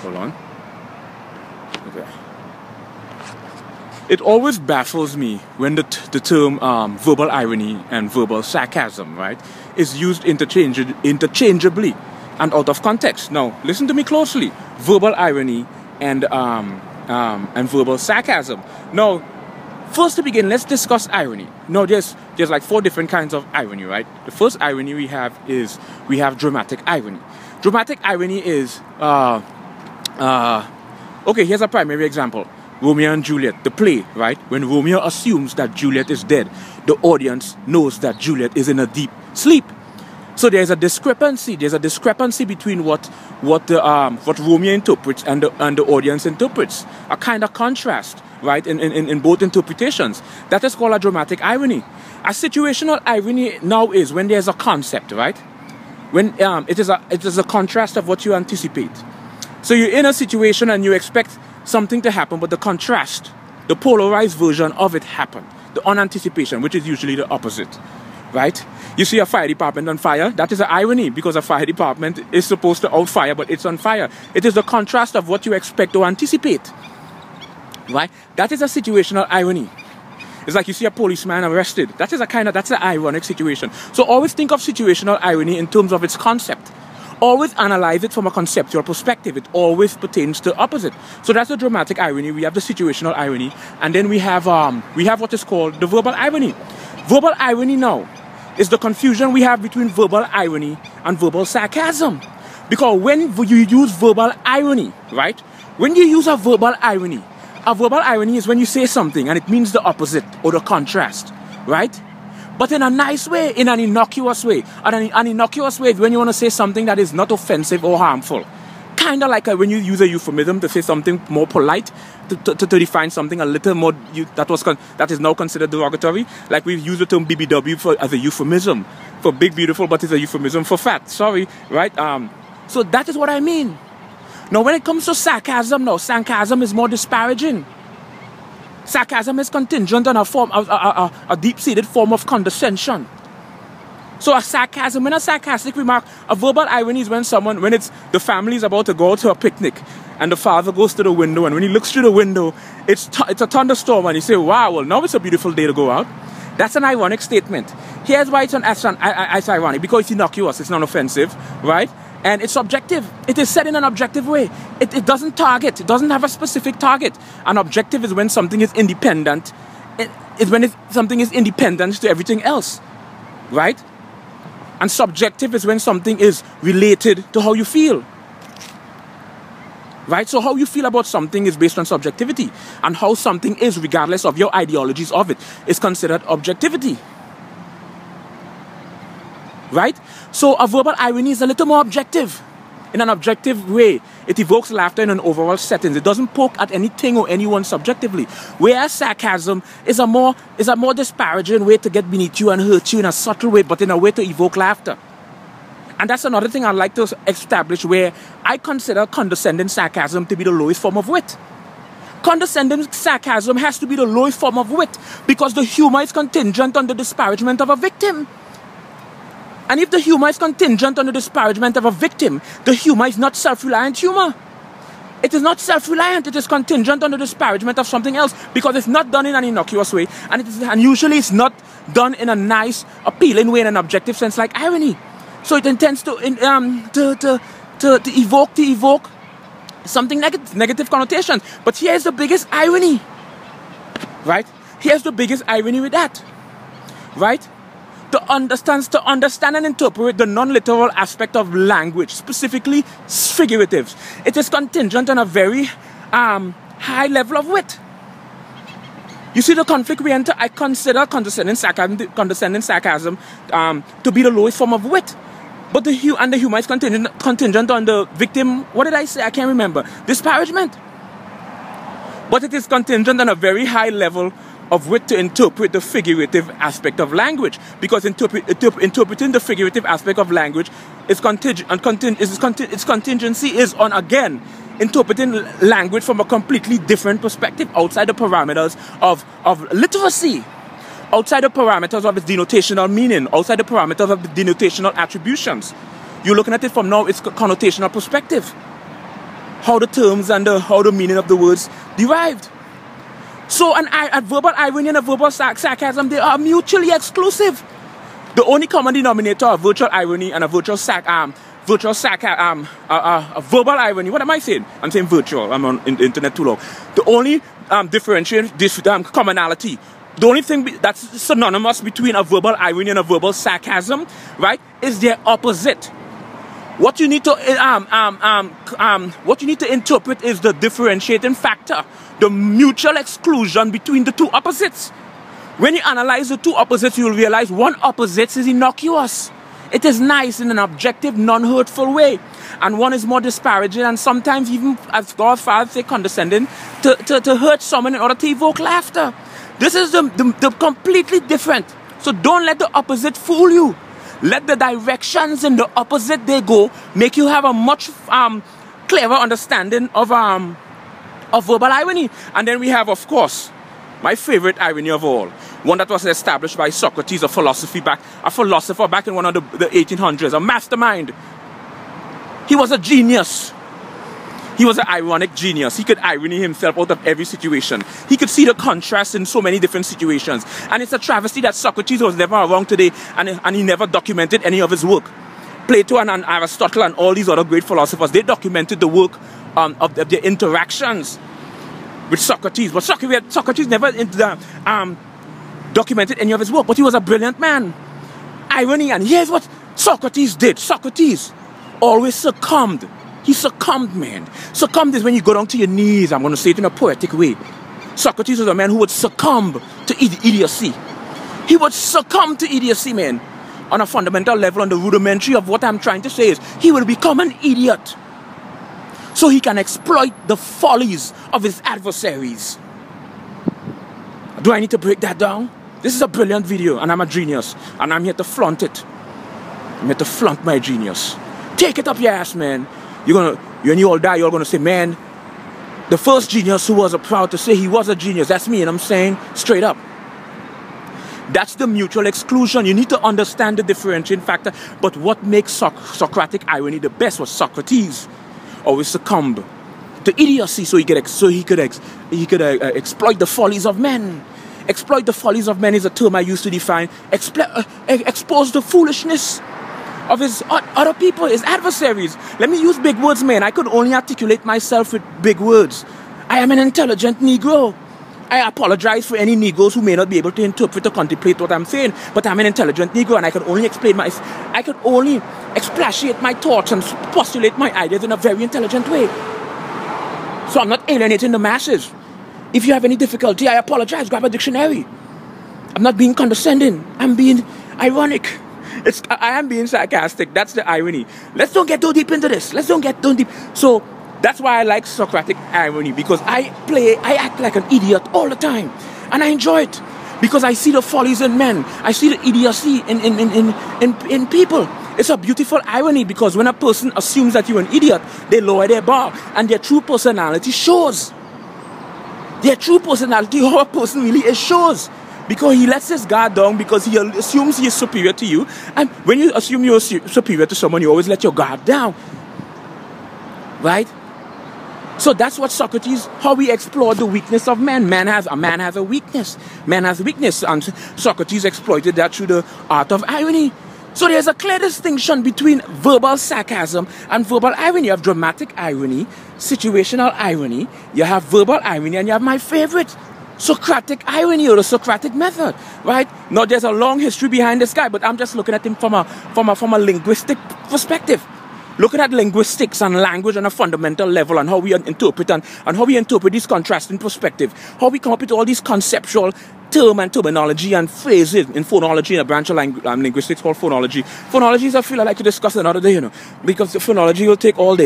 Hold on. Okay. It always baffles me when the term verbal irony and verbal sarcasm, right, is used interchangeably and out of context. Now, listen to me closely. Verbal irony and verbal sarcasm. Now, first to begin, let's discuss irony. Now, there's like 4 different kinds of irony, right? The first irony we have is dramatic irony. Dramatic irony is okay, here's a primary example. Romeo and Juliet, the play, right? When Romeo assumes that Juliet is dead, the audience knows that Juliet is in a deep sleep. So there's a discrepancy. There's a discrepancy between what Romeo interprets and the audience interprets. A kind of contrast, right? In both interpretations. That is called a dramatic irony. A situational irony now is when there's a concept, right? When it is a contrast of what you anticipate. So you're in a situation and you expect something to happen, but the contrast, the polarized version of it happened. The unanticipation, which is usually the opposite, right? You see a fire department on fire, that is an irony because a fire department is supposed to outfire, but it's on fire. It is the contrast of what you expect or anticipate, right? That is a situational irony. It's like you see a policeman arrested. That's an ironic situation. So always think of situational irony in terms of its concept. Always analyze it from a conceptual perspective. It always pertains to opposite. So that's the dramatic irony. We have the situational irony, and then we have what is called the verbal irony. Verbal irony now is the confusion we have between verbal irony and verbal sarcasm. Because when you use verbal irony, right? When you use a verbal irony is when you say something and it means the opposite or the contrast, right? But in a nice way, in an innocuous way. An innocuous way is when you want to say something that is not offensive or harmful. Kind of like when you use a euphemism to say something more polite, to define something a little more that is now considered derogatory. Like we've used the term BBW as a euphemism for big, beautiful, but it's a euphemism for fat. Sorry, right? So that is what I mean. Now, when it comes to sarcasm, sarcasm is more disparaging. Sarcasm is contingent on a deep-seated form of condescension. So a sarcastic remark, a verbal irony is when the family is about to go out to a picnic and the father goes to the window, and when he looks through the window, it's a thunderstorm, and you say, wow, well, now it's a beautiful day to go out. That's an ironic statement. Here's why it's ironic, because it's innocuous, it's non-offensive, right? And it's objective. It is said in an objective way. It doesn't target. It doesn't have a specific target. An objective is when something is independent. Something is independent to everything else, right? And subjective is when something is related to how you feel, right? So how you feel about something is based on subjectivity, and how something is, regardless of your ideologies of it, is considered objectivity. Right? So a verbal irony is a little more objective. In an objective way, it evokes laughter in an overall setting. It doesn't poke at anything or anyone subjectively. Whereas sarcasm is a more disparaging way to get beneath you and hurt you in a subtle way, but in a way to evoke laughter. And that's another thing I'd like to establish, where I consider condescending sarcasm to be the lowest form of wit. Condescending sarcasm has to be the lowest form of wit because the humor is contingent on the disparagement of a victim. And if the humor is contingent on the disparagement of a victim, the humor is not self-reliant humor. It is not self-reliant. It is contingent on the disparagement of something else because it's not done in an innocuous way, and usually it's not done in a nice, appealing way in an objective sense like irony. So it intends to evoke something negative connotations. But here's the biggest irony, right? Here's the biggest irony with that, right? To understand and interpret the non-literal aspect of language, specifically figuratives, it is contingent on a very high level of wit. You see the conflict we enter? I consider condescending sarcasm to be the lowest form of wit. But the humor is contingent on the victim, what did I say? I can't remember. Disparagement. But it is contingent on a very high level of wit to interpret the figurative aspect of language, because interpreting the figurative aspect of language its contingency is on, again, interpreting language from a completely different perspective outside the parameters of literacy, outside the parameters of its denotational meaning, outside the parameters of the denotational attributions. You're looking at it from now its connotational perspective. how the terms and how the meaning of the words derived. So a verbal irony and a verbal sarcasm, they are mutually exclusive. The only common denominator of virtual irony and a verbal irony. What am I saying? I'm saying virtual. I'm on the internet too long. The only commonality, the only thing that's synonymous between a verbal irony and a verbal sarcasm, right, is their opposite. What you need to interpret is the differentiating factor, the mutual exclusion between the two opposites. When you analyze the two opposites, you will realize one opposite is innocuous. It is nice in an objective, non-hurtful way. And one is more disparaging and sometimes even, as God Father say, condescending to hurt someone in order to evoke laughter. This is the completely different. So don't let the opposite fool you. Let the directions in the opposite they go make you have a much clearer understanding of verbal irony. And then we have, of course, my favorite irony of all, one that was established by Socrates, a philosopher back in one of the 1800s, a mastermind. He was a genius. He was an ironic genius. He could irony himself out of every situation. He could see the contrast in so many different situations. And it's a travesty that Socrates was never around today and he never documented any of his work. Plato and Aristotle and all these other great philosophers, they documented the work of their interactions with Socrates. But Socrates never documented any of his work, but he was a brilliant man. Irony, and here's what Socrates did. Socrates always succumbed. He succumbed, man. Succumbed is when you go down to your knees. I'm going to say it in a poetic way. Socrates was a man who would succumb to idiocy. He would succumb to idiocy, man. On a fundamental level, on the rudimentary of what I'm trying to say is, he will become an idiot so he can exploit the follies of his adversaries. Do I need to break that down? This is a brilliant video, and I'm a genius, and I'm here to flaunt it. I'm here to flaunt my genius. Take it up your ass, man. When you all die, you're gonna say, man, the first genius who was proud to say he was a genius, that's me, and I'm saying straight up. That's the mutual exclusion. You need to understand the differentiating factor. But what makes Socratic irony the best was Socrates always succumbed to idiocy so he could exploit the follies of men. Exploit the follies of men is a term I used to define. Expose the foolishness of his other people, his adversaries. Let me use big words, man. I could only articulate myself with big words. I am an intelligent Negro. I apologize for any Negroes who may not be able to interpret or contemplate what I'm saying, but I'm an intelligent Negro and I can only expatiate my thoughts and postulate my ideas in a very intelligent way. So I'm not alienating the masses. If you have any difficulty, I apologize. Grab a dictionary. I'm not being condescending. I'm being ironic. I am being sarcastic. That's the irony. Let's don't get too deep into this. Let's don't get too deep. So that's why I like Socratic irony, because I act like an idiot all the time. And I enjoy it. Because I see the follies in men. I see the idiocy in people. It's a beautiful irony, because when a person assumes that you're an idiot, they lower their bar. And their true personality shows. Their true personality, how a person really is, shows. Because he lets his guard down, because he assumes he is superior to you. And when you assume you're superior to someone, you always let your guard down. Right? So that's what Socrates, how we explore the weakness of men. A man has a weakness. Man has a weakness. And Socrates exploited that through the art of irony. So there's a clear distinction between verbal sarcasm and verbal irony. You have dramatic irony, situational irony, you have verbal irony, and you have my favorite, Socratic irony, or the Socratic method, right? Now there's a long history behind this guy, but I'm just looking at him from a linguistic perspective. Looking at linguistics and language on a fundamental level, and how we interpret and how we interpret these contrasting perspective, how we come up with all these conceptual term and terminology and phrases in phonology, in a branch of linguistics called phonology. Phonology is a field I like to discuss another day, because the phonology will take all day.